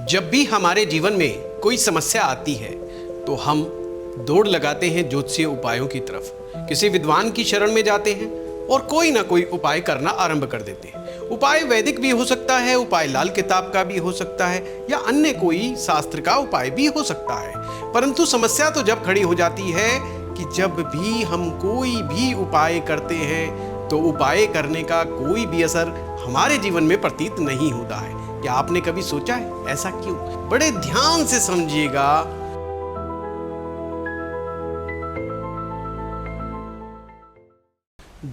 जब भी हमारे जीवन में कोई समस्या आती है तो हम दौड़ लगाते हैं ज्योतिषीय उपायों की तरफ, किसी विद्वान की शरण में जाते हैं और कोई ना कोई उपाय करना आरंभ कर देते हैं। उपाय वैदिक भी हो सकता है, उपाय लाल किताब का भी हो सकता है, या अन्य कोई शास्त्र का उपाय भी हो सकता है। परंतु समस्या तो जब खड़ी हो जाती है कि जब भी हम कोई भी उपाय करते हैं तो उपाय करने का कोई भी असर हमारे जीवन में प्रतीत नहीं होता है। क्या आपने कभी सोचा है ऐसा क्यों? बड़े ध्यान से समझिएगा।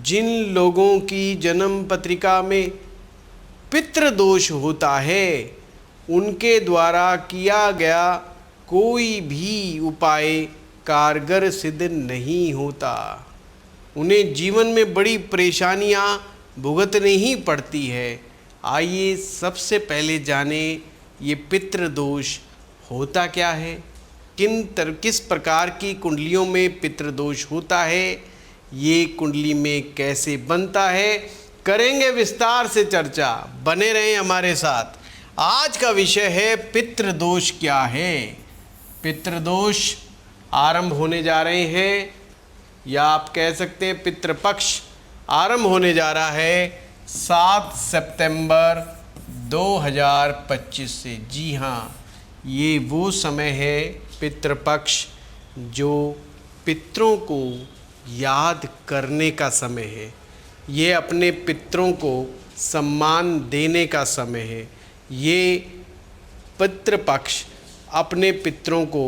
जिन लोगों की जन्म पत्रिका में पितृदोष होता है उनके द्वारा किया गया कोई भी उपाय कारगर सिद्ध नहीं होता। उन्हें जीवन में बड़ी परेशानियां भुगतनी ही पड़ती है। आइए सबसे पहले जाने ये पितृदोष होता क्या है, किस प्रकार की कुंडलियों में पितृदोष होता है, ये कुंडली में कैसे बनता है, करेंगे विस्तार से चर्चा। बने रहें हमारे साथ। आज का विषय है पितृदोष क्या है। पितृदोष आरंभ होने जा रहे हैं, या आप कह सकते हैं पितृपक्ष आरंभ होने जा रहा है 7 सितंबर 2025 से। जी हाँ, ये वो समय है पितृपक्ष जो पितरों को याद करने का समय है। ये अपने पितरों को सम्मान देने का समय है। ये पितृपक्ष अपने पितरों को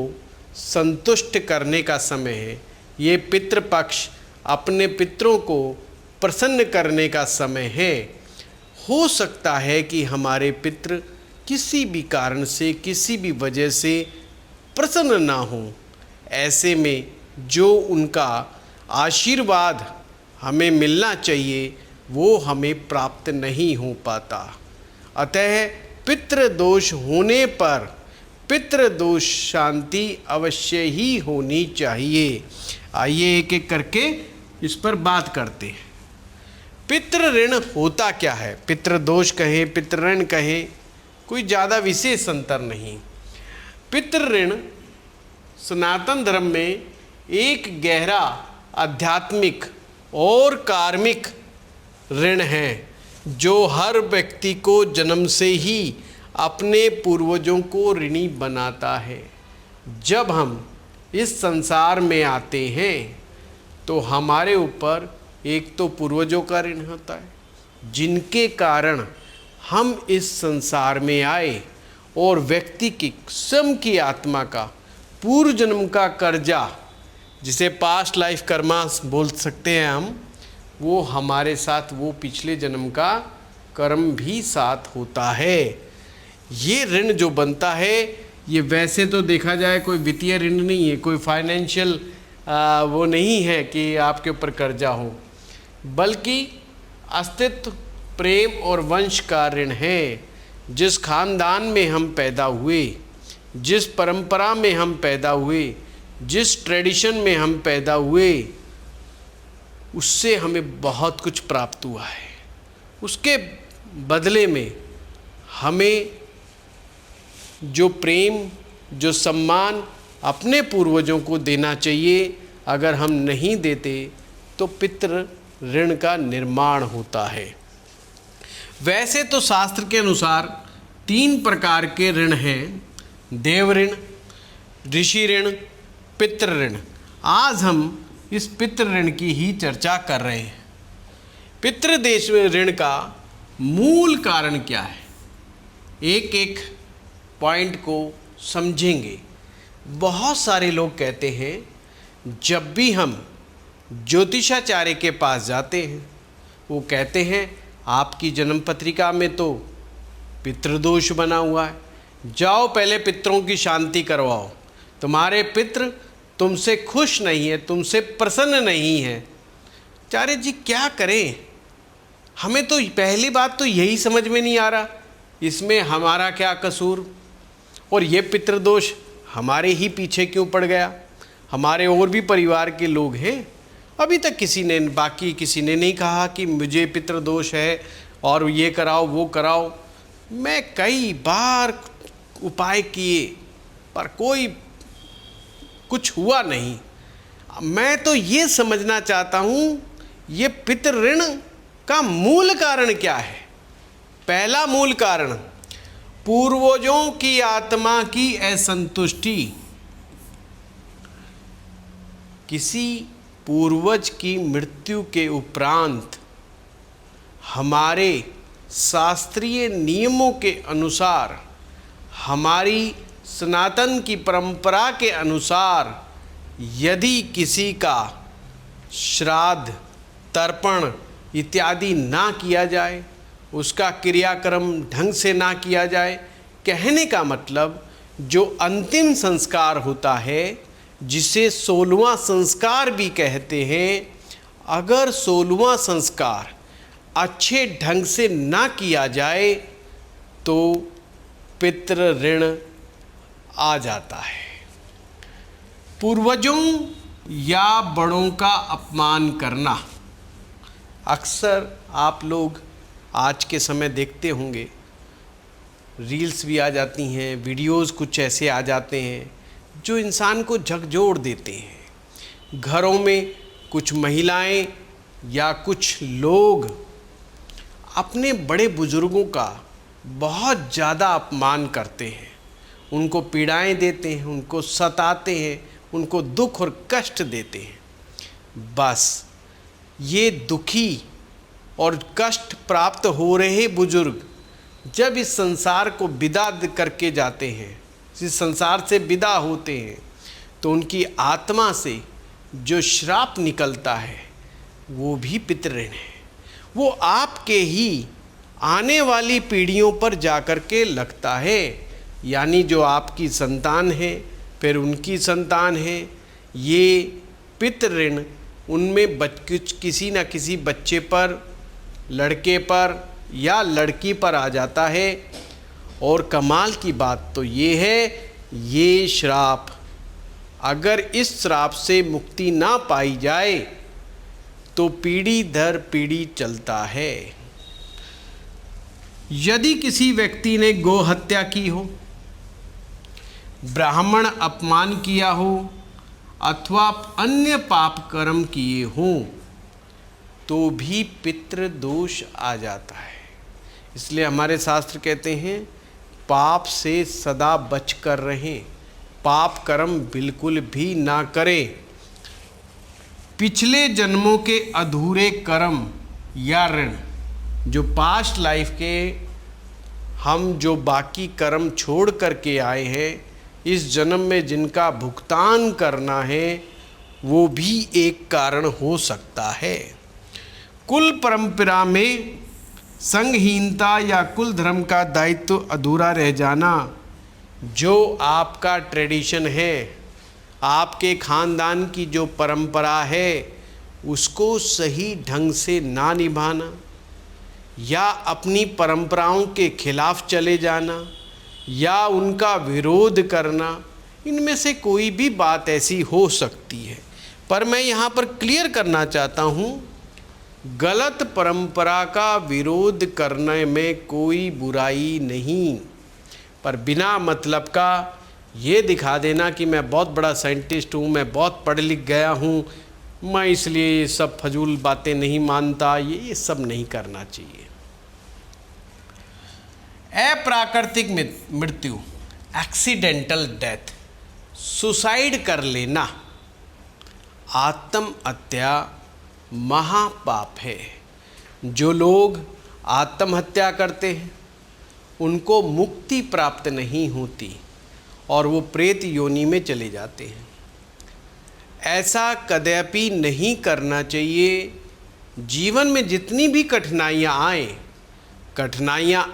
संतुष्ट करने का समय है। ये पितृपक्ष अपने पितरों को प्रसन्न करने का समय है। हो सकता है कि हमारे पितृ किसी भी कारण से, किसी भी वजह से प्रसन्न ना हो। ऐसे में जो उनका आशीर्वाद हमें मिलना चाहिए वो हमें प्राप्त नहीं हो पाता। अतः पितृदोष होने पर पितृदोष शांति अवश्य ही होनी चाहिए। आइए एक एक करके इस पर बात करते हैं। पितृ ऋण होता क्या है? पितृदोष कहें, पितृ ऋण कहें, कोई ज़्यादा विशेष अंतर नहीं। पितृ ऋण सनातन धर्म में एक गहरा आध्यात्मिक और कार्मिक ऋण है जो हर व्यक्ति को जन्म से ही अपने पूर्वजों को ऋणी बनाता है। जब हम इस संसार में आते हैं तो हमारे ऊपर एक तो पूर्वजों का ऋण होता है जिनके कारण हम इस संसार में आए, और व्यक्ति की स्वयं की आत्मा का पूर्व जन्म का कर्जा, जिसे पास्ट लाइफ कर्मा बोल सकते हैं हम, वो हमारे साथ वो पिछले जन्म का कर्म भी साथ होता है। ये ऋण जो बनता है ये वैसे तो देखा जाए कोई वित्तीय ऋण नहीं है, कोई फाइनेंशियल वो नहीं है कि आपके ऊपर कर्जा हो, बल्कि अस्तित्व, प्रेम और वंश का ऋण है। जिस खानदान में हम पैदा हुए, जिस परंपरा में हम पैदा हुए, जिस ट्रेडिशन में हम पैदा हुए, उससे हमें बहुत कुछ प्राप्त हुआ है। उसके बदले में हमें जो प्रेम, जो सम्मान अपने पूर्वजों को देना चाहिए। अगर हम नहीं देते तो पितृ ऋण का निर्माण होता है। वैसे तो शास्त्र के अनुसार 3 प्रकार के ऋण हैं: देव ऋण, ऋषि ऋण, पितृ ऋण। आज हम इस पितृ ऋण की ही चर्चा कर रहे हैं। पितृदेश ऋण का मूल कारण क्या है, एक एक पॉइंट को समझेंगे। बहुत सारे लोग कहते हैं जब भी हम ज्योतिषाचार्य के पास जाते हैं वो कहते हैं आपकी जन्म पत्रिका में तो पितृदोष बना हुआ है, जाओ पहले पितरों की शांति करवाओ, तुम्हारे पितृ तुमसे खुश नहीं है, तुमसे प्रसन्न नहीं है। आचार्य जी क्या करें? हमें तो पहली बात तो यही समझ में नहीं आ रहा, इसमें हमारा क्या कसूर, और ये पितृदोष हमारे ही पीछे क्यों पड़ गया? हमारे और भी परिवार के लोग हैं, अभी तक किसी ने नहीं कहा कि मुझे पितृदोष है और ये कराओ वो कराओ। मैं कई बार उपाय किए पर कोई कुछ हुआ नहीं। मैं तो ये समझना चाहता हूँ ये पितृ ऋण का मूल कारण क्या है। पहला मूल कारण पूर्वजों की आत्मा की असंतुष्टि। किसी पूर्वज की मृत्यु के उपरांत हमारे शास्त्रीय नियमों के अनुसार, हमारी सनातन की परंपरा के अनुसार यदि किसी का श्राद्ध, तर्पण इत्यादि ना किया जाए, उसका क्रियाक्रम ढंग से ना किया जाए, कहने का मतलब जो अंतिम संस्कार होता है जिसे 16वां संस्कार भी कहते हैं, अगर 16वां संस्कार अच्छे ढंग से ना किया जाए तो पितृ ऋण आ जाता है। पूर्वजों या बड़ों का अपमान करना। अक्सर आप लोग आज के समय देखते होंगे, रील्स भी आ जाती हैं, वीडियोस कुछ ऐसे आ जाते हैं जो इंसान को झकझोर देते हैं। घरों में कुछ महिलाएं या कुछ लोग अपने बड़े बुजुर्गों का बहुत ज़्यादा अपमान करते हैं, उनको पीड़ाएं देते हैं, उनको सताते हैं, उनको दुख और कष्ट देते हैं। बस ये दुखी और कष्ट प्राप्त हो रहे बुजुर्ग जब इस संसार को विदा करके जाते हैं, इस संसार से विदा होते हैं, तो उनकी आत्मा से जो श्राप निकलता है वो भी पितृ ऋण है। वो आपके ही आने वाली पीढ़ियों पर जाकर के लगता है, यानी जो आपकी संतान है, फिर उनकी संतान है, ये पितृ ऋण उनमें किसी न किसी बच्चे पर, लड़के पर या लड़की पर आ जाता है। और कमाल की बात तो ये है, ये श्राप अगर इस श्राप से मुक्ति ना पाई जाए तो पीढ़ी दर पीढ़ी चलता है। यदि किसी व्यक्ति ने गौ हत्या की हो, ब्राह्मण अपमान किया हो अथवा अन्य पाप कर्म किए हों तो भी पितृ दोष आ जाता है। इसलिए हमारे शास्त्र कहते हैं पाप से सदा बच कर रहें, पाप कर्म बिल्कुल भी ना करें। पिछले जन्मों के अधूरे कर्म या ऋण, जो पास्ट लाइफ के हम जो बाकी कर्म छोड़ करके आए हैं, इस जन्म में जिनका भुगतान करना है, वो भी एक कारण हो सकता है। कुल परंपरा में संघहीनता या कुल धर्म का दायित्व अधूरा रह जाना, जो आपका ट्रेडिशन है, आपके खानदान की जो परंपरा है, उसको सही ढंग से ना निभाना या अपनी परंपराओं के खिलाफ चले जाना या उनका विरोध करना, इनमें से कोई भी बात ऐसी हो सकती है। पर मैं यहाँ पर क्लियर करना चाहता हूँ, गलत परंपरा का विरोध करने में कोई बुराई नहीं, पर बिना मतलब का ये दिखा देना कि मैं बहुत बड़ा साइंटिस्ट हूँ, मैं बहुत पढ़ लिख गया हूँ, मैं इसलिए ये सब फजूल बातें नहीं मानता, ये सब नहीं करना चाहिए। अप्राकृतिक मृत्यु, एक्सीडेंटल डेथ, सुसाइड कर लेना, आत्महत्या महापाप है। जो लोग आत्महत्या करते हैं उनको मुक्ति प्राप्त नहीं होती और वो प्रेत योनि में चले जाते हैं। ऐसा कदापि नहीं करना चाहिए। जीवन में जितनी भी कठिनाइयाँ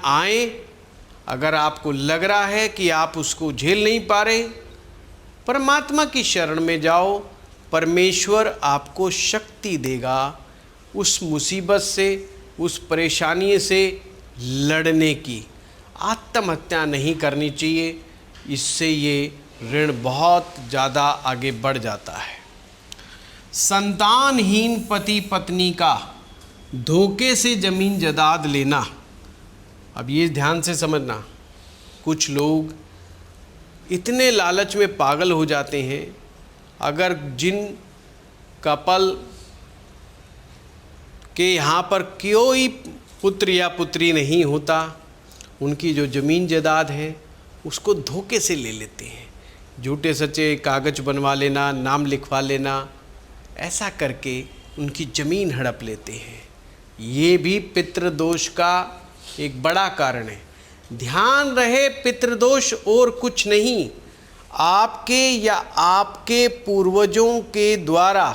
आए, अगर आपको लग रहा है कि आप उसको झेल नहीं पा रहे, परमात्मा की शरण में जाओ, परमेश्वर आपको शक्ति देगा उस मुसीबत से, उस परेशानी से लड़ने की। आत्महत्या नहीं करनी चाहिए, इससे ये ऋण बहुत ज़्यादा आगे बढ़ जाता है। संतानहीन पति पत्नी का धोखे से ज़मीन जायदाद लेना। अब ये ध्यान से समझना, कुछ लोग इतने लालच में पागल हो जाते हैं। अगर जिन कपल के यहाँ पर कोई पुत्र या पुत्री नहीं होता, उनकी जो ज़मीन जायदाद है उसको धोखे से ले लेते हैं। झूठे सच्चे कागज़ बनवा लेना, नाम लिखवा लेना, ऐसा करके उनकी ज़मीन हड़प लेते हैं। ये भी पितृदोष का एक बड़ा कारण है। ध्यान रहे, पितृदोष और कुछ नहीं, आपके या आपके पूर्वजों के द्वारा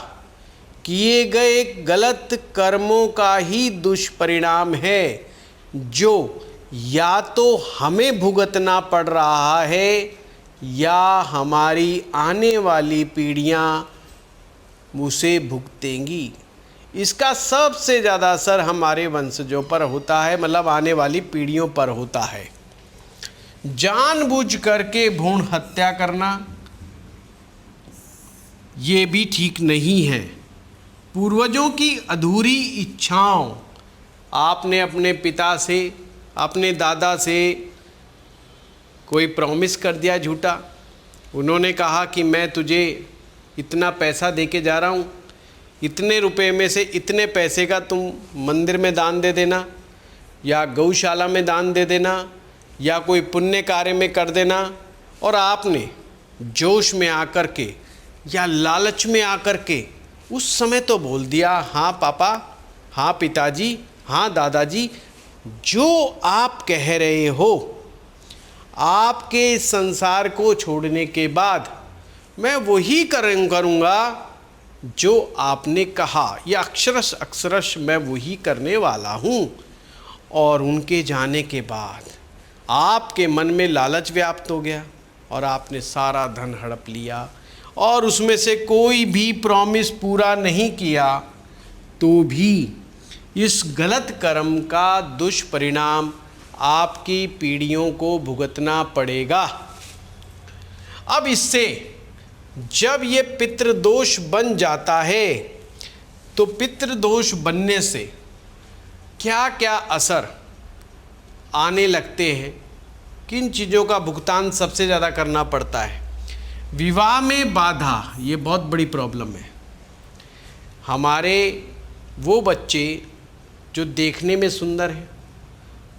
किए गए गलत कर्मों का ही दुष्परिणाम है, जो या तो हमें भुगतना पड़ रहा है या हमारी आने वाली पीढ़ियां उसे भुगतेंगी। इसका सबसे ज़्यादा असर हमारे वंशजों पर होता है, मतलब आने वाली पीढ़ियों पर होता है। जानबूझ करके भ्रूण हत्या करना ये भी ठीक नहीं है। पूर्वजों की अधूरी इच्छाओं, आपने अपने पिता से, अपने दादा से कोई प्रॉमिस कर दिया झूठा, उन्होंने कहा कि मैं तुझे इतना पैसा दे के जा रहा हूँ, इतने रुपए में से इतने पैसे का तुम मंदिर में दान दे देना, या गौशाला में दान दे देना, या कोई पुण्य कार्य में कर देना, और आपने जोश में आकर के या लालच में आकर के उस समय तो बोल दिया, हाँ पापा, हाँ पिताजी, हाँ दादाजी, जो आप कह रहे हो। आपके संसार को छोड़ने के बाद मैं वही करूँगा जो आपने कहा, या अक्षरश मैं वही करने वाला हूँ। और उनके जाने के बाद आपके मन में लालच व्याप्त हो गया और आपने सारा धन हड़प लिया और उसमें से कोई भी प्रॉमिस पूरा नहीं किया, तो भी इस गलत कर्म का दुष्परिणाम आपकी पीढ़ियों को भुगतना पड़ेगा। अब इससे जब ये पितृदोष बन जाता है, तो पितृदोष बनने से क्या क्या असर आने लगते हैं, किन चीज़ों का भुगतान सबसे ज़्यादा करना पड़ता है। विवाह में बाधा, ये बहुत बड़ी प्रॉब्लम है। हमारे वो बच्चे जो देखने में सुंदर हैं,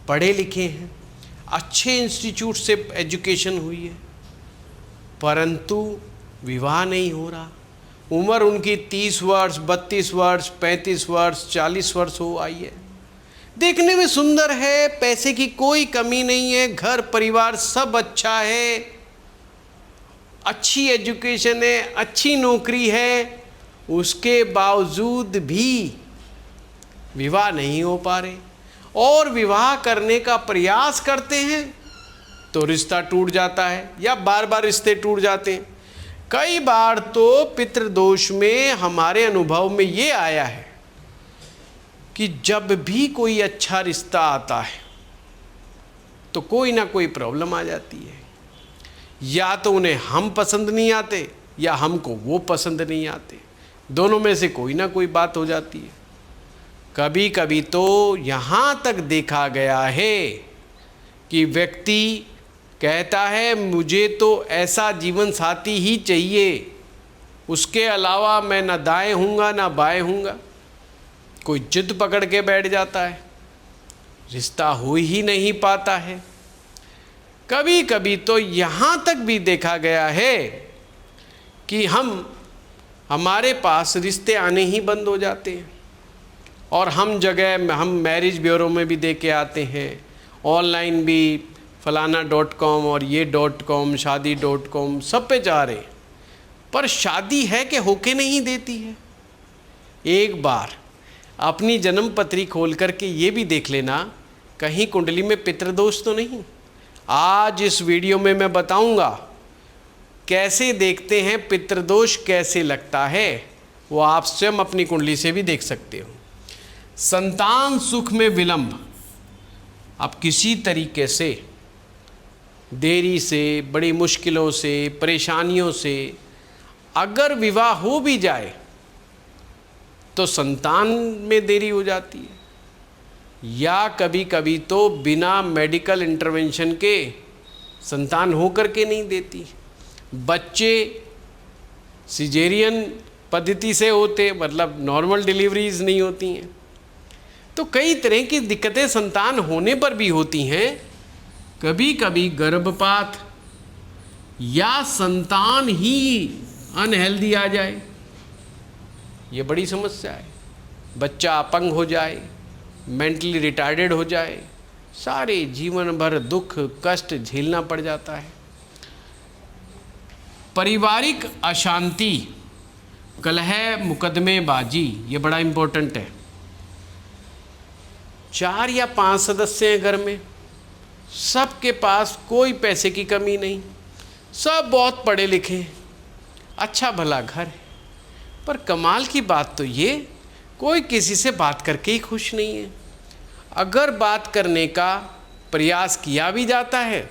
पढ़े लिखे हैं, अच्छे इंस्टीट्यूट से एजुकेशन हुई है, परंतु विवाह नहीं हो रहा। उम्र उनकी 30 वर्ष, 32 वर्ष, 35 वर्ष, 40 वर्ष हो आई है। देखने में सुंदर है, पैसे की कोई कमी नहीं है, घर परिवार सब अच्छा है, अच्छी एजुकेशन है, अच्छी नौकरी है, उसके बावजूद भी विवाह नहीं हो पा रहे। और विवाह करने का प्रयास करते हैं तो रिश्ता टूट जाता है, या बार बार रिश्ते टूट जाते हैं। कई बार तो पितृदोष में हमारे अनुभव में ये आया है कि जब भी कोई अच्छा रिश्ता आता है तो कोई ना कोई प्रॉब्लम आ जाती है। या तो उन्हें हम पसंद नहीं आते या हमको वो पसंद नहीं आते, दोनों में से कोई ना कोई बात हो जाती है। कभी कभी तो यहाँ तक देखा गया है कि व्यक्ति कहता है मुझे तो ऐसा जीवन साथी ही चाहिए, उसके अलावा मैं ना दाएं हूँगा ना बाएं हूँगा। कोई जिद पकड़ के बैठ जाता है, रिश्ता हो ही नहीं पाता है। कभी कभी तो यहाँ तक भी देखा गया है कि हमारे पास रिश्ते आने ही बंद हो जाते हैं, और हम मैरिज ब्यूरो में भी दे के आते हैं, ऑनलाइन भी फलाना.com और ये .com, शादी.com सब पे जा रहे, पर शादी है कि होके नहीं देती है। एक बार अपनी जन्म पत्री खोल करके ये भी देख लेना, कहीं कुंडली में पितृदोष तो नहीं। आज इस वीडियो में मैं बताऊंगा कैसे देखते हैं पितृदोष कैसे लगता है, वो आप स्वयं अपनी कुंडली से भी देख सकते हो। संतान सुख में विलंब, अब किसी तरीके से देरी से, बड़ी मुश्किलों से, परेशानियों से अगर विवाह हो भी जाए तो संतान में देरी हो जाती है, या कभी कभी तो बिना मेडिकल इंटरवेंशन के संतान हो करके नहीं देती। बच्चे सिजेरियन पद्धति से होते, मतलब नॉर्मल डिलीवरीज नहीं होती हैं। तो कई तरह की दिक्कतें संतान होने पर भी होती हैं। कभी कभी गर्भपात या संतान ही अनहेल्दी आ जाए, ये बड़ी समस्या है। बच्चा अपंग हो जाए, मेंटली रिटार्डेड हो जाए, सारे जीवन भर दुख कष्ट झेलना पड़ जाता है। पारिवारिक अशांति, कलह, मुकदमेबाजी, ये बड़ा इम्पोर्टेंट है। 4 या 5 सदस्य हैं घर में, सबके पास कोई पैसे की कमी नहीं, सब बहुत पढ़े लिखे, अच्छा भला घर है, पर कमाल की बात तो ये, कोई किसी से बात करके ही खुश नहीं है। अगर बात करने का प्रयास किया भी जाता है,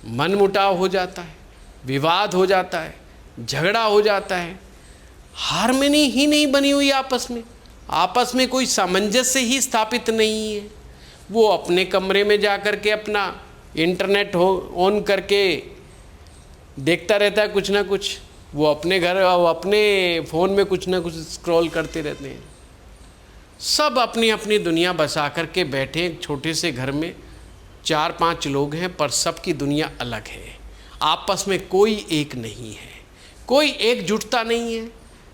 मनमुटाव हो जाता है, विवाद हो जाता है, झगड़ा हो जाता है, हार्मनी ही नहीं बनी हुई आपस में कोई सामंजस्य ही स्थापित नहीं है। वो अपने कमरे में जा कर के अपना इंटरनेट ऑन करके देखता रहता है कुछ ना कुछ, वो अपने फ़ोन में कुछ ना कुछ स्क्रॉल करते रहते हैं। सब अपनी अपनी दुनिया बसा कर के बैठे, एक छोटे से घर में 4-5 लोग हैं, पर सबकी दुनिया अलग है, आपस में कोई एक नहीं है, कोई एकजुटता नहीं है।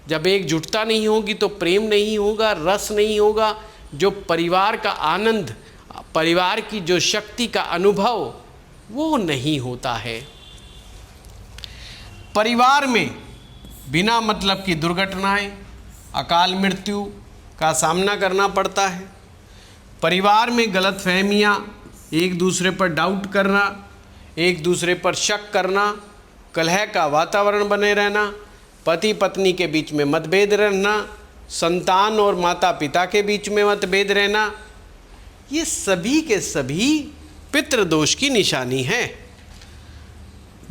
जब एकजुटता नहीं होगी तो प्रेम नहीं होगा, रस नहीं होगा, जो परिवार का आनंद, परिवार की जो शक्ति का अनुभव, वो नहीं होता है। परिवार में बिना मतलब की दुर्घटनाएं, अकाल मृत्यु का सामना करना पड़ता है। परिवार में गलतफहमियां, एक दूसरे पर डाउट करना, एक दूसरे पर शक करना, कलह का वातावरण बने रहना, पति पत्नी के बीच में मतभेद रहना, संतान और माता पिता के बीच में मतभेद रहना, ये सभी के सभी पितृदोष की निशानी है।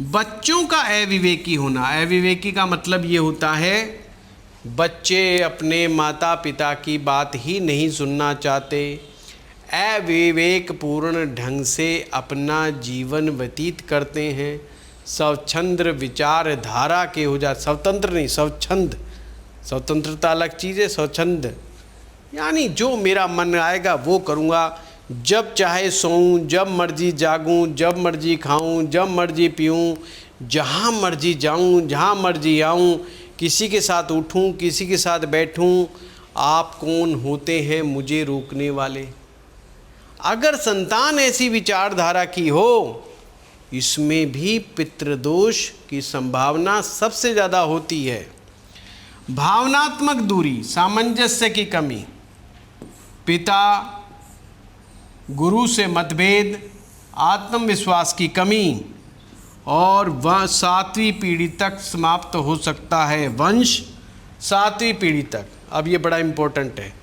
बच्चों का अविवेकी होना, अविवेकी का मतलब ये होता है बच्चे अपने माता पिता की बात ही नहीं सुनना चाहते, अविवेकपूर्ण ढंग से अपना जीवन व्यतीत करते हैं, स्वच्छंद विचारधारा के हो जा, स्वतंत्र नहीं, स्वच्छंद, स्वतंत्रता अलग चीज़ है, स्वच्छंद यानी जो मेरा मन आएगा वो करूँगा, जब चाहे सोऊं, जब मर्जी जागूं, जब मर्जी खाऊं, जब मर्जी पीऊं, जहाँ मर्जी जाऊं, जहाँ मर्जी आऊं, किसी के साथ उठूं, किसी के साथ बैठूं, आप कौन होते हैं मुझे रोकने वाले। अगर संतान ऐसी विचारधारा की हो, इसमें भी पितृदोष की संभावना सबसे ज़्यादा होती है। भावनात्मक दूरी, सामंजस्य की कमी, पिता गुरु से मतभेद, आत्मविश्वास की कमी, और वह 7वीं पीढ़ी तक समाप्त हो सकता है। वंश 7वीं पीढ़ी तक। अब ये बड़ा इम्पोर्टेंट है,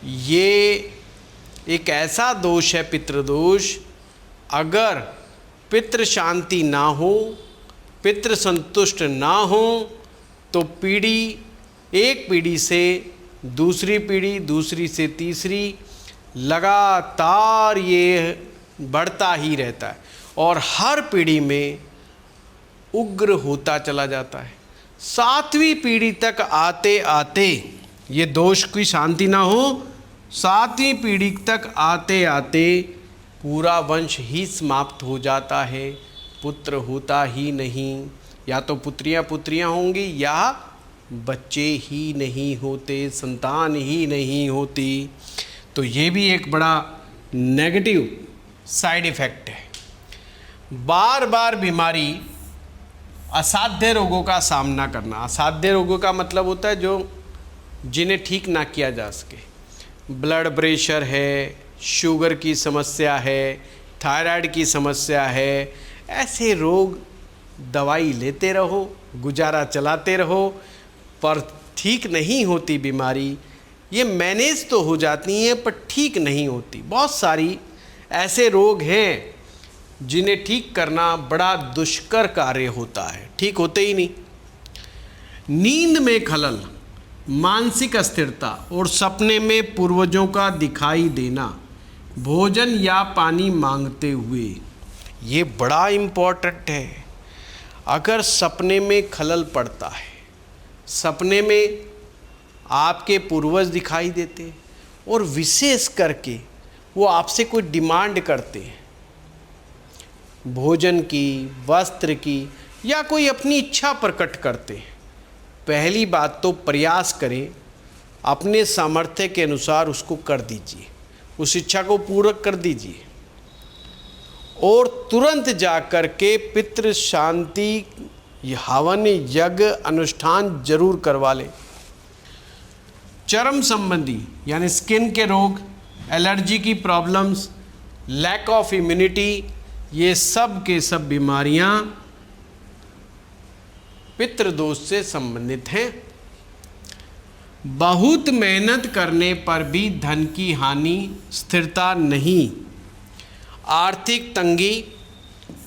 ये एक ऐसा दोष है पितृदोष, अगर पितृ शांति ना हो, पितृ संतुष्ट ना हो, तो पीढ़ी, एक पीढ़ी से दूसरी पीढ़ी, दूसरी से तीसरी, लगातार ये बढ़ता ही रहता है और हर पीढ़ी में उग्र होता चला जाता है। 7वीं पीढ़ी तक आते आते ये दोष की शांति ना हो, 7वीं पीढ़ी तक आते आते पूरा वंश ही समाप्त हो जाता है, पुत्र होता ही नहीं, या तो पुत्रियां होंगी या बच्चे ही नहीं होते, संतान ही नहीं होती। तो ये भी एक बड़ा नेगेटिव साइड इफ़ेक्ट है। बार बार बीमारी, असाध्य रोगों का सामना करना। असाध्य रोगों का मतलब होता है जो जिन्हें ठीक ना किया जा सके। ब्लड प्रेशर है, शुगर की समस्या है, थायराइड की समस्या है, ऐसे रोग दवाई लेते रहो, गुजारा चलाते रहो, पर ठीक नहीं होती बीमारी। ये मैनेज तो हो जाती हैं पर ठीक नहीं होती। बहुत सारी ऐसे रोग हैं जिन्हें ठीक करना बड़ा दुष्कर कार्य होता है, ठीक होते ही नहीं। नींद में खलल, मानसिक अस्थिरता और सपने में पूर्वजों का दिखाई देना, भोजन या पानी मांगते हुए, ये बड़ा इम्पोर्टेंट है। अगर सपने में खलल पड़ता है, सपने में आपके पूर्वज दिखाई देते हैं और विशेष करके वो आपसे कोई डिमांड करते हैं, भोजन की, वस्त्र की, या कोई अपनी इच्छा प्रकट करते हैं, पहली बात तो प्रयास करें, अपने सामर्थ्य के अनुसार उसको कर दीजिए, उस इच्छा को पूरा कर दीजिए और तुरंत जाकर के पितृ शांति हवन यज्ञ अनुष्ठान जरूर करवा लें। चर्म संबंधी यानी स्किन के रोग, एलर्जी की प्रॉब्लम्स, लैक ऑफ इम्यूनिटी, ये सब के सब बीमारियां पितृदोष से संबंधित हैं। बहुत मेहनत करने पर भी धन की हानि, स्थिरता नहीं, आर्थिक तंगी,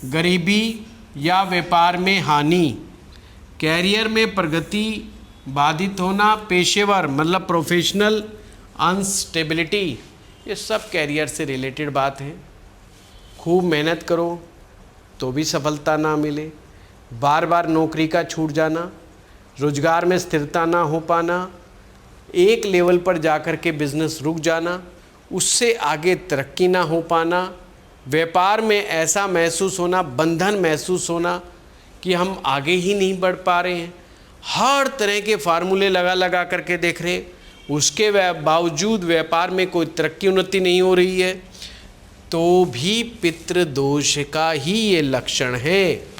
गरीबी या व्यापार में हानि, कैरियर में प्रगति बाधित होना, पेशेवर मतलब प्रोफेशनल अनस्टेबिलिटी, ये सब कैरियर से रिलेटेड बात है। खूब मेहनत करो तो भी सफलता ना मिले, बार बार नौकरी का छूट जाना, रोजगार में स्थिरता ना हो पाना, एक लेवल पर जाकर के बिजनेस रुक जाना, उससे आगे तरक्की ना हो पाना, व्यापार में ऐसा महसूस होना, बंधन महसूस होना कि हम आगे ही नहीं बढ़ पा रहे हैं, हर तरह के फार्मूले लगा करके देख रहे हैं, उसके बावजूद व्यापार में कोई तरक्की उन्नति नहीं हो रही है, तो भी पितृदोष का ही ये लक्षण है।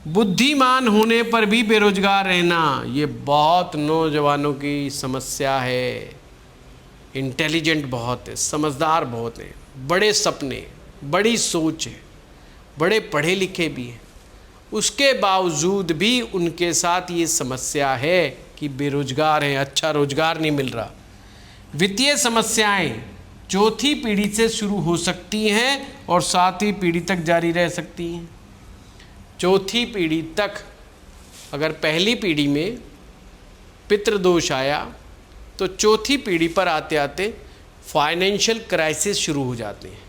बुद्धिमान होने पर भी बेरोजगार रहना, ये बहुत नौजवानों की समस्या है। इंटेलिजेंट बहुत है, समझदार बहुत है, बड़े सपने, बड़ी सोच है, बड़े पढ़े लिखे भी हैं, उसके बावजूद भी उनके साथ ये समस्या है कि बेरोजगार हैं, अच्छा रोजगार नहीं मिल रहा। वित्तीय समस्याएं चौथी पीढ़ी से शुरू हो सकती हैं और सातवीं पीढ़ी तक जारी रह सकती हैं। चौथी पीढ़ी तक, अगर पहली पीढ़ी में पितृदोष आया तो चौथी पीढ़ी पर आते आते फाइनेंशियल क्राइसिस शुरू हो जाते हैं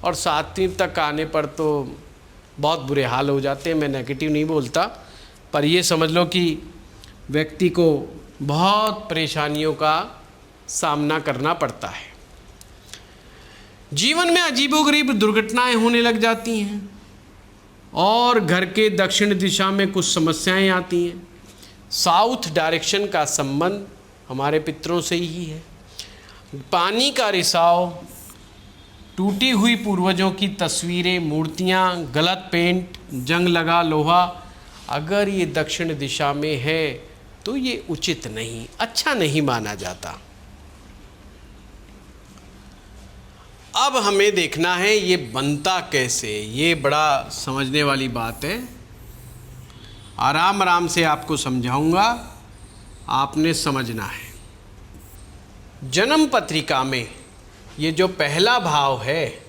और सातवीं तक आने पर तो बहुत बुरे हाल हो जाते हैं। मैं नेगेटिव नहीं बोलता, पर ये समझ लो कि व्यक्ति को बहुत परेशानियों का सामना करना पड़ता है। जीवन में अजीबोगरीब दुर्घटनाएं होने लग जाती हैं और घर के दक्षिण दिशा में कुछ समस्याएं आती हैं। साउथ डायरेक्शन का संबंध हमारे पितरों से ही है। पानी का रिसाव, टूटी हुई पूर्वजों की तस्वीरें, मूर्तियां, गलत पेंट, जंग लगा लोहा, अगर ये दक्षिण दिशा में है तो ये उचित नहीं, अच्छा नहीं माना जाता। अब हमें देखना है ये बनता कैसे, ये बड़ा समझने वाली बात है। आराम आराम से आपको समझाऊंगा, आपने समझना है। जन्म पत्रिका में ये जो पहला भाव है,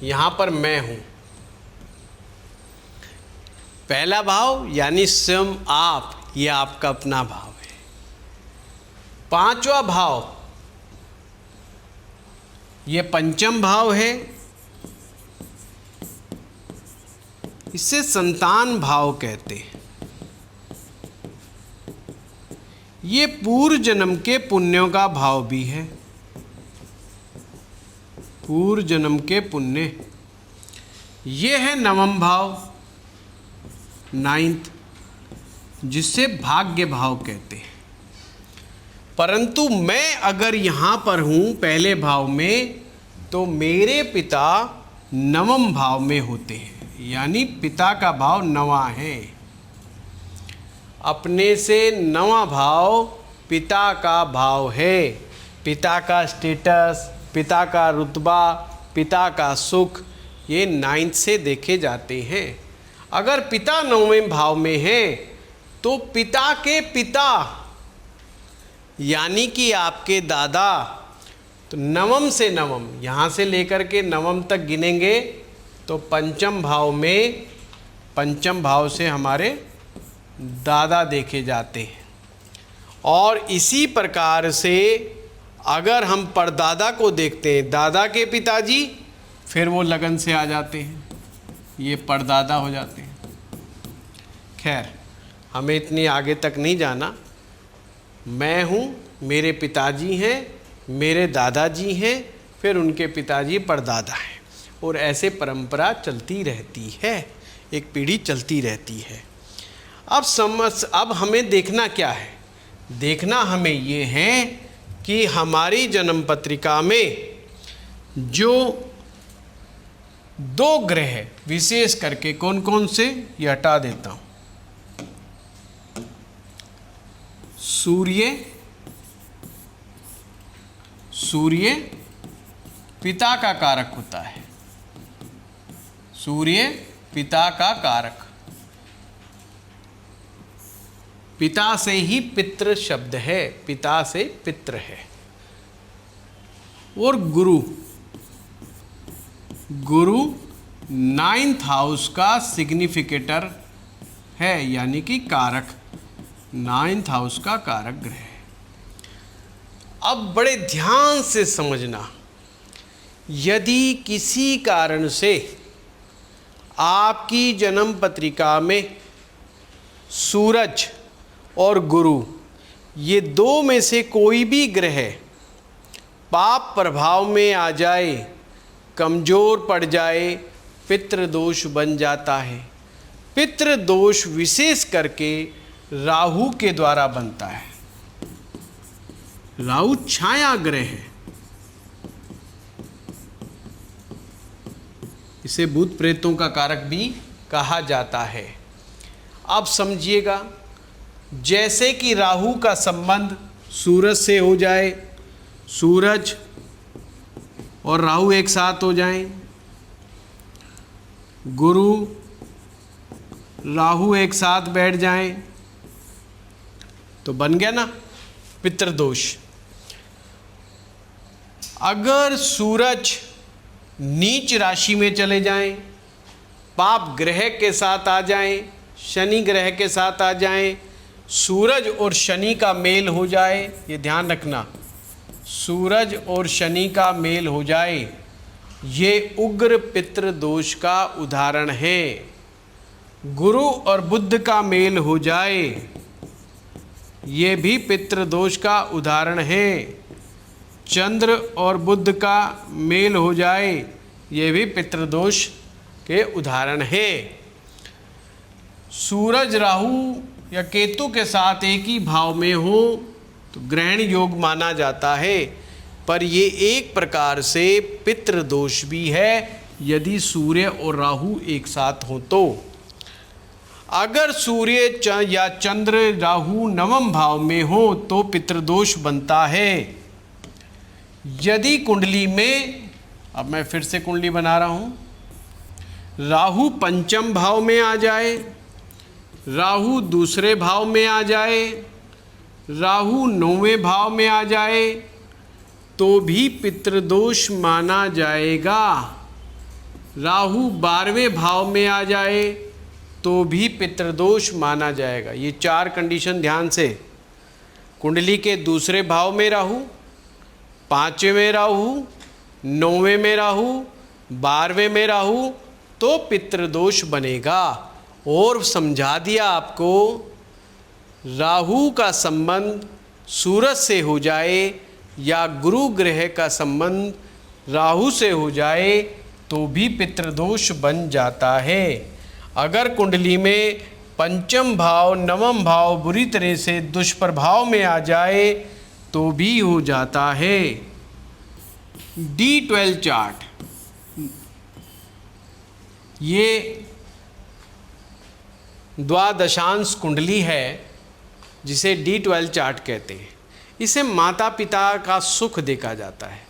यहाँ पर मैं हूँ, पहला भाव यानी स्वयं आप, ये आपका अपना भाव है। पांचवा भाव ये पंचम भाव है, इसे संतान भाव कहते हैं। ये पूर्व जन्म के पुण्यों का भाव भी है, पूर्व जन्म के पुण्य। ये है नवम भाव, नाइन्थ, जिसे भाग्य भाव कहते हैं। परंतु मैं अगर यहाँ पर हूँ पहले भाव में, तो मेरे पिता नवम भाव में होते हैं, यानी पिता का भाव नवा है। अपने से नवा भाव पिता का भाव है। पिता का स्टेटस, पिता का रुतबा, पिता का सुख, ये नाइन्थ से देखे जाते हैं। अगर पिता नौवें भाव में है तो पिता के पिता यानी कि आपके दादा, तो नवम से नवम, यहाँ से लेकर के नवम तक गिनेंगे तो पंचम भाव में, पंचम भाव से हमारे दादा देखे जाते हैं। और इसी प्रकार से अगर हम परदादा को देखते हैं, दादा के पिताजी, फिर वो लगन से आ जाते हैं, ये परदादा हो जाते हैं। खैर, हमें इतनी आगे तक नहीं जाना। मैं हूँ, मेरे पिताजी हैं, मेरे दादाजी हैं, फिर उनके पिताजी परदादा हैं, और ऐसे परंपरा चलती रहती है, एक पीढ़ी चलती रहती है। अब हमें देखना क्या है? देखना हमें ये है कि हमारी जन्म पत्रिका में जो 2 ग्रह विशेष करके कौन कौन से, ये हटा देता हूँ। सूर्य पिता का कारक होता है। सूर्य पिता का कारक, पिता से ही पितृ शब्द है, पिता से पितृ है। और गुरु 9th हाउस का सिग्निफिकेटर है, यानी कि कारक, 9th हाउस का कारक ग्रह है। अब बड़े ध्यान से समझना, यदि किसी कारण से आपकी जन्म पत्रिका में सूरज और गुरु, ये 2 में से कोई भी ग्रह पाप प्रभाव में आ जाए, कमज़ोर पड़ जाए, पितृदोष बन जाता है। पितृदोष विशेष करके राहु के द्वारा बनता है। राहु छाया ग्रह है, इसे भूत प्रेतों का कारक भी कहा जाता है। अब समझिएगा, जैसे कि राहु का संबंध सूरज से हो जाए, सूरज और राहु एक साथ हो जाएं, गुरु राहु एक साथ बैठ जाएं, तो बन गया ना पितृदोष। अगर सूरज नीच राशि में चले जाएं, पाप ग्रह के साथ आ जाएं, शनि ग्रह के साथ आ जाएं, सूरज और शनि का मेल हो जाए, ये ध्यान रखना, सूरज और शनि का मेल हो जाए, ये उग्र पितृदोष का उदाहरण है। गुरु और बुध का मेल हो जाए, ये भी पितृदोष का उदाहरण है। चंद्र और बुध का मेल हो जाए, ये भी पितृदोष के उदाहरण है। सूरज राहु या केतु के साथ एक ही भाव में हो तो ग्रहण योग माना जाता है, पर ये एक प्रकार से पितृदोष भी है यदि सूर्य और राहु एक साथ हो तो। अगर सूर्य या चंद्र राहु नवम भाव में हो तो पितृदोष बनता है। यदि कुंडली में, अब मैं फिर से कुंडली बना रहा हूँ, राहु पंचम भाव में आ जाए, राहु दूसरे भाव में आ जाए, राहु 9वें भाव में आ जाए, तो भी पितृदोष माना जाएगा। राहु 12वें भाव में आ जाए तो भी पितृदोष माना जाएगा। ये 4 कंडीशन ध्यान से, कुंडली के दूसरे भाव में राहु, 5वें में राहु, 9वें में राहु, 12वें में राहु, तो पितृदोष बनेगा। और समझा दिया आपको, राहु का संबंध सूरज से हो जाए या गुरु ग्रह का संबंध राहु से हो जाए तो भी पितृदोष बन जाता है। अगर कुंडली में पंचम भाव, नवम भाव बुरी तरह से दुष्प्रभाव में आ जाए तो भी हो जाता है। D12 चार्ट, ये द्वादशांश कुंडली है जिसे D12 चार्ट कहते हैं। इसे माता पिता का सुख देखा जाता है,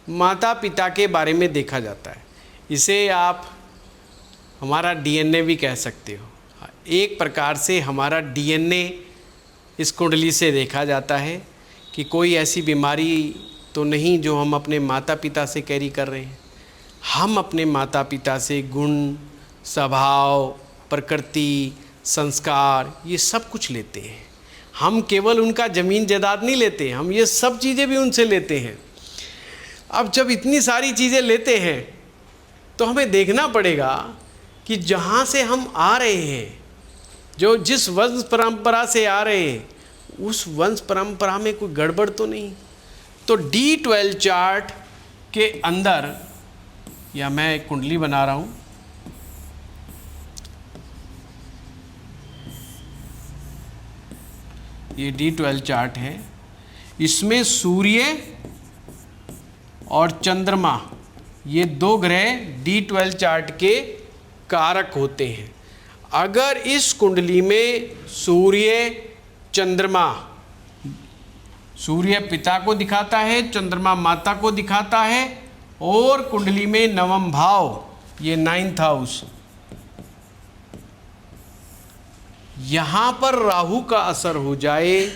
माता पिता के बारे में देखा जाता है। इसे आप हमारा DNA भी कह सकते हो। एक प्रकार से हमारा DNA इस कुंडली से देखा जाता है कि कोई ऐसी बीमारी तो नहीं जो हम अपने माता पिता से कैरी कर रहे हैं। हम अपने माता पिता से गुण, स्वभाव, प्रकृति, संस्कार, ये सब कुछ लेते हैं। हम केवल उनका ज़मीन जायदाद नहीं लेते, हम ये सब चीज़ें भी उनसे लेते हैं। अब जब इतनी सारी चीज़ें लेते हैं तो हमें देखना पड़ेगा कि जहाँ से हम आ रहे हैं, जो जिस वंश परंपरा से आ रहे हैं, उस वंश परंपरा में कोई गड़बड़ तो नहीं। तो D12 चार्ट के अंदर, या मैं एक कुंडली बना रहा हूँ, ये D12 चार्ट है। इसमें सूर्य और चंद्रमा, ये दो ग्रह D12 चार्ट के कारक होते हैं। अगर इस कुंडली में सूर्य चंद्रमा, सूर्य पिता को दिखाता है, चंद्रमा माता को दिखाता है, और कुंडली में नवम भाव, ये 9th हाउस, यहाँ पर राहु का असर हो जाए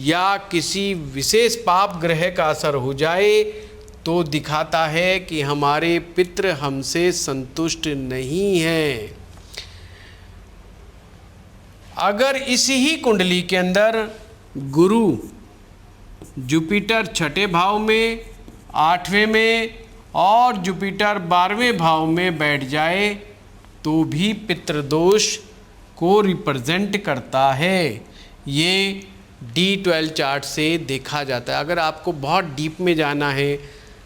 या किसी विशेष पाप ग्रह का असर हो जाए तो दिखाता है कि हमारे पितृ हमसे संतुष्ट नहीं हैं। अगर इसी ही कुंडली के अंदर गुरु जुपिटर 6ठे भाव में, 8वें में, और जुपिटर 12वें भाव में बैठ जाए तो भी पितृदोष को रिप्रेजेंट करता है। ये D12 चार्ट से देखा जाता है। अगर आपको बहुत डीप में जाना है,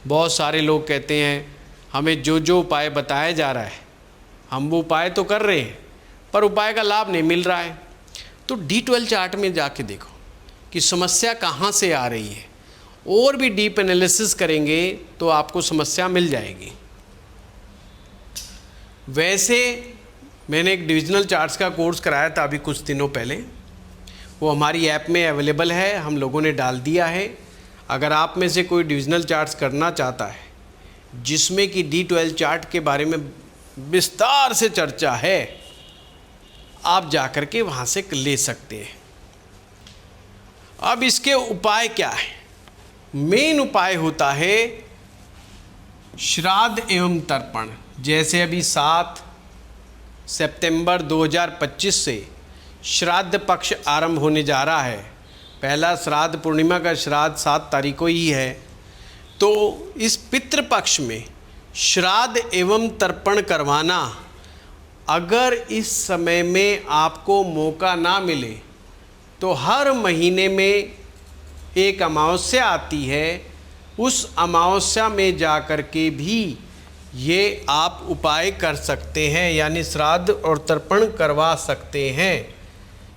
बहुत सारे लोग कहते हैं हमें जो जो उपाय बताया जा रहा है, हम वो उपाय तो कर रहे हैं पर उपाय का लाभ नहीं मिल रहा है, तो D12 चार्ट में जाके देखो कि समस्या कहाँ से आ रही है, और भी डीप एनालिसिस करेंगे तो आपको समस्या मिल जाएगी। वैसे मैंने एक डिविजनल चार्ट्स का कोर्स कराया था अभी कुछ दिनों पहले, वो हमारी ऐप में अवेलेबल है, हम लोगों ने डाल दिया है। अगर आप में से कोई डिविजनल चार्ट्स करना चाहता है जिसमें कि D12 चार्ट के बारे में विस्तार से चर्चा है, आप जाकर के वहाँ से ले सकते हैं। अब इसके उपाय क्या है? मेन उपाय होता है श्राद्ध एवं तर्पण। जैसे अभी 7 सितंबर 2025 से श्राद्ध पक्ष आरंभ होने जा रहा है। पहला श्राद्ध पूर्णिमा का श्राद्ध 7 तारीख को ही है। तो इस पितृपक्ष में श्राद्ध एवं तर्पण करवाना, अगर इस समय में आपको मौका ना मिले तो हर महीने में एक अमावस्या आती है, उस अमावस्या में जाकर के भी ये आप उपाय कर सकते हैं, यानी श्राद्ध और तर्पण करवा सकते हैं।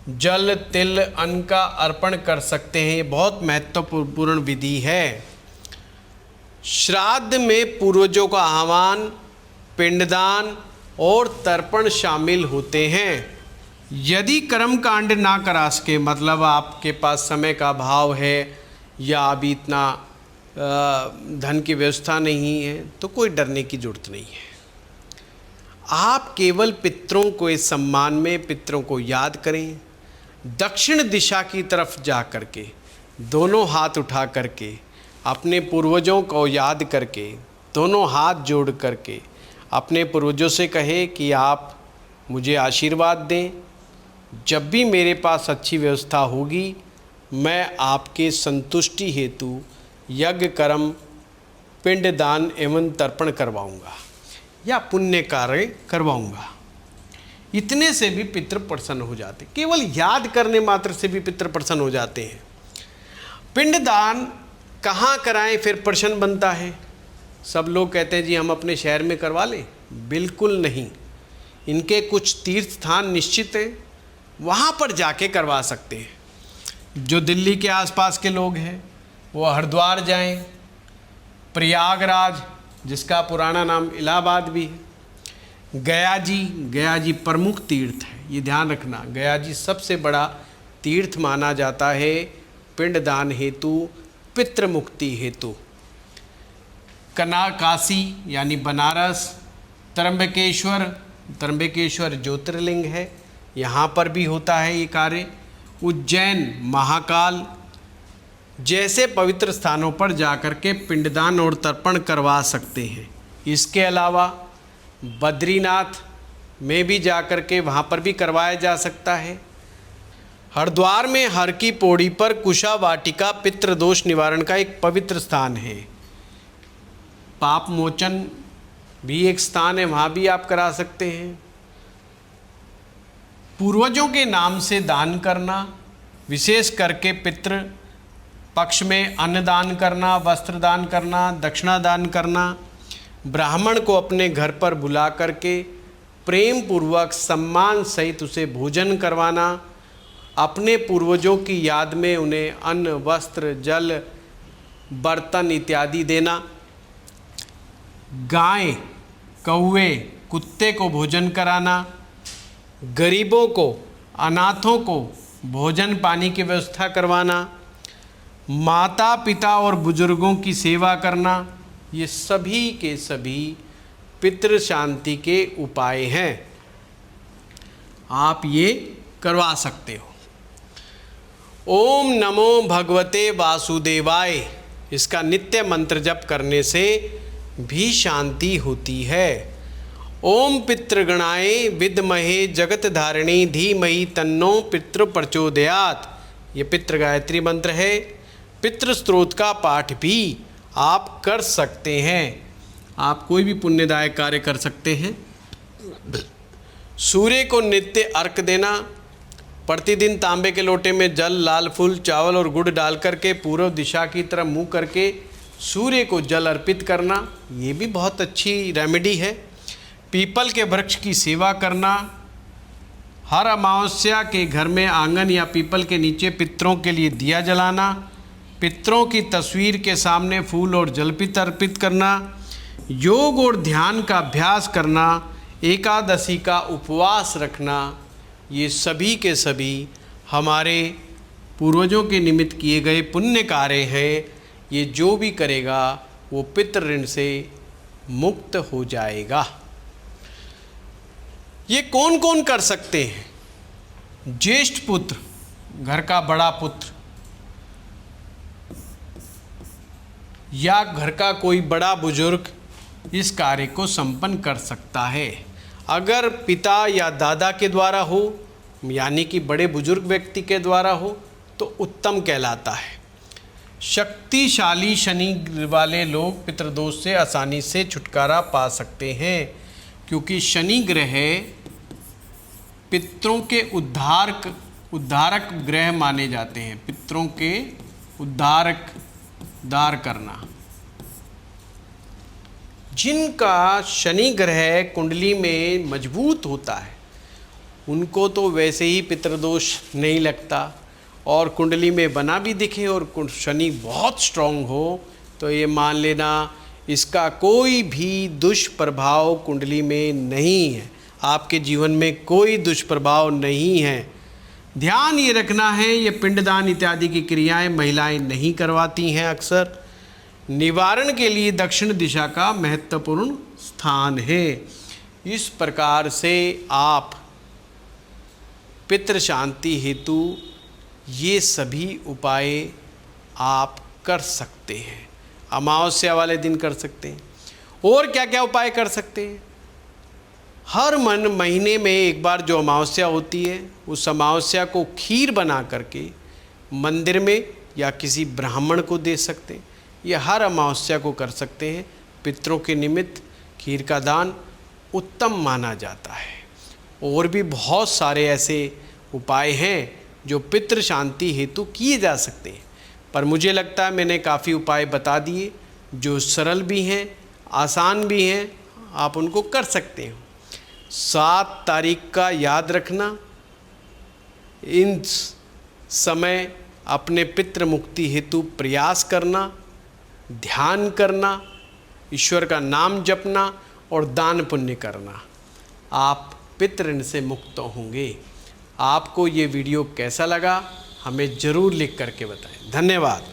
जल तिल अन्न का अर्पण कर सकते हैं। ये बहुत महत्वपूर्ण विधि है। श्राद्ध में पूर्वजों का आह्वान, पिंडदान और तर्पण शामिल होते हैं। यदि कर्मकांड ना करा सके, मतलब आपके पास समय का अभाव है या अभी इतना धन की व्यवस्था नहीं है, तो कोई डरने की जरूरत नहीं है। आप केवल पितरों को इस सम्मान में पितरों को याद करें। दक्षिण दिशा की तरफ जा करके दोनों हाथ उठा करके अपने पूर्वजों को याद करके दोनों हाथ जोड़ करके अपने पूर्वजों से कहे कि आप मुझे आशीर्वाद दें। जब भी मेरे पास अच्छी व्यवस्था होगी, मैं आपके संतुष्टि हेतु यज्ञ कर्म, पिंडदान एवं तर्पण करवाऊंगा या पुण्य कार्य करवाऊंगा। इतने से भी पितृ प्रसन्न हो जाते, केवल याद करने मात्र से भी पितृ प्रसन्न हो जाते हैं। पिंडदान कहाँ कराएं फिर प्रश्न बनता है। सब लोग कहते हैं जी हम अपने शहर में करवा लें। बिल्कुल नहीं, इनके कुछ तीर्थ स्थान निश्चित हैं, वहाँ पर जाके करवा सकते हैं। जो दिल्ली के आसपास के लोग हैं वो हरिद्वार जाएं, प्रयागराज जिसका पुराना नाम इलाहाबाद भी है, गया जी प्रमुख तीर्थ है, ये ध्यान रखना। गया जी सबसे बड़ा तीर्थ माना जाता है पिंडदान हेतु, पितृ मुक्ति हेतु। काशी यानी बनारस, त्र्यंबकेश्वर ज्योतिर्लिंग है, यहाँ पर भी होता है ये कार्य। उज्जैन, महाकाल जैसे पवित्र स्थानों पर जाकर के पिंडदान और तर्पण करवा सकते हैं। इसके अलावा बद्रीनाथ में भी जाकर के वहाँ पर भी करवाया जा सकता है। हरिद्वार में हर की पौड़ी पर कुशा वाटिका पितृदोष निवारण का एक पवित्र स्थान है। पाप मोचन भी एक स्थान है, वहाँ भी आप करा सकते हैं। पूर्वजों के नाम से दान करना, विशेष करके पितृ पक्ष में अन्न दान करना, वस्त्र दान करना, दक्षिणा दान करना, ब्राह्मण को अपने घर पर बुला करके प्रेम पूर्वक सम्मान सहित उसे भोजन करवाना, अपने पूर्वजों की याद में उन्हें अन्न, वस्त्र, जल, बर्तन इत्यादि देना, गाय, कौवे, कुत्ते को भोजन कराना, गरीबों को, अनाथों को भोजन पानी की व्यवस्था करवाना, माता पिता और बुजुर्गों की सेवा करना, ये सभी के सभी पितृ शांति के उपाय हैं। आप ये करवा सकते हो। ओम नमो भगवते वासुदेवाय, इसका नित्य मंत्र जप करने से भी शांति होती है। ओम पितृगणाय विद्महे जगतधारिणी धीमहि तन्नो पितृ प्रचोदयात्, ये पितृ गायत्री मंत्र है। पितृ स्त्रोत का पाठ भी आप कर सकते हैं। आप कोई भी पुण्यदायक कार्य कर सकते हैं। सूर्य को नित्य अर्घ देना, प्रतिदिन तांबे के लोटे में जल, लाल फूल, चावल और गुड़ डाल करके पूर्व दिशा की तरफ मुँह करके सूर्य को जल अर्पित करना, ये भी बहुत अच्छी रेमेडी है। पीपल के वृक्ष की सेवा करना, हर अमावस्या के घर में आंगन या पीपल के नीचे पितरों के लिए दिया जलाना, पितरों की तस्वीर के सामने फूल और जल अर्पित करना, योग और ध्यान का अभ्यास करना, एकादशी का उपवास रखना, ये सभी के सभी हमारे पूर्वजों के निमित्त किए गए पुण्य कार्य हैं। ये जो भी करेगा वो पितृ ऋण से मुक्त हो जाएगा। ये कौन कौन कर सकते हैं? ज्येष्ठ पुत्र, घर का बड़ा पुत्र या घर का कोई बड़ा बुजुर्ग इस कार्य को संपन्न कर सकता है। अगर पिता या दादा के द्वारा हो, यानी कि बड़े बुजुर्ग व्यक्ति के द्वारा हो, तो उत्तम कहलाता है। शक्तिशाली शनि वाले लोग पितृदोष से आसानी से छुटकारा पा सकते हैं, क्योंकि शनि ग्रह पितरों के उद्धारक ग्रह माने जाते हैं। पितरों के उद्धार करना, जिनका शनि ग्रह कुंडली में मजबूत होता है उनको तो वैसे ही पितृदोष नहीं लगता, और कुंडली में बना भी दिखे और शनि बहुत स्ट्रांग हो तो ये मान लेना इसका कोई भी दुष्प्रभाव कुंडली में नहीं है। आपके जीवन में कोई दुष्प्रभाव नहीं है। ध्यान ये रखना है, ये पिंडदान इत्यादि की क्रियाएं महिलाएं नहीं करवाती हैं। अक्सर निवारण के लिए दक्षिण दिशा का महत्वपूर्ण स्थान है। इस प्रकार से आप पितृ शांति हेतु ये सभी उपाय आप कर सकते हैं। अमावस्या वाले दिन कर सकते हैं। और क्या क्या उपाय कर सकते हैं? हर महीने में एक बार जो अमावस्या होती है, उस अमावस्या को खीर बना करके मंदिर में या किसी ब्राह्मण को दे सकते हैं। यह हर अमावस्या को कर सकते हैं। पितरों के निमित्त खीर का दान उत्तम माना जाता है। और भी बहुत सारे ऐसे उपाय हैं जो पितृ शांति हेतु किए जा सकते हैं, पर मुझे लगता है मैंने काफ़ी उपाय बता दिए जो सरल भी हैं, आसान भी हैं, आप उनको कर सकते हो। 7 तारीख का याद रखना, इन समय अपने पितृ मुक्ति हेतु प्रयास करना, ध्यान करना, ईश्वर का नाम जपना और दान पुण्य करना। आप पितृ ऋण से मुक्त होंगे। आपको ये वीडियो कैसा लगा हमें ज़रूर लिख करके बताएं। धन्यवाद।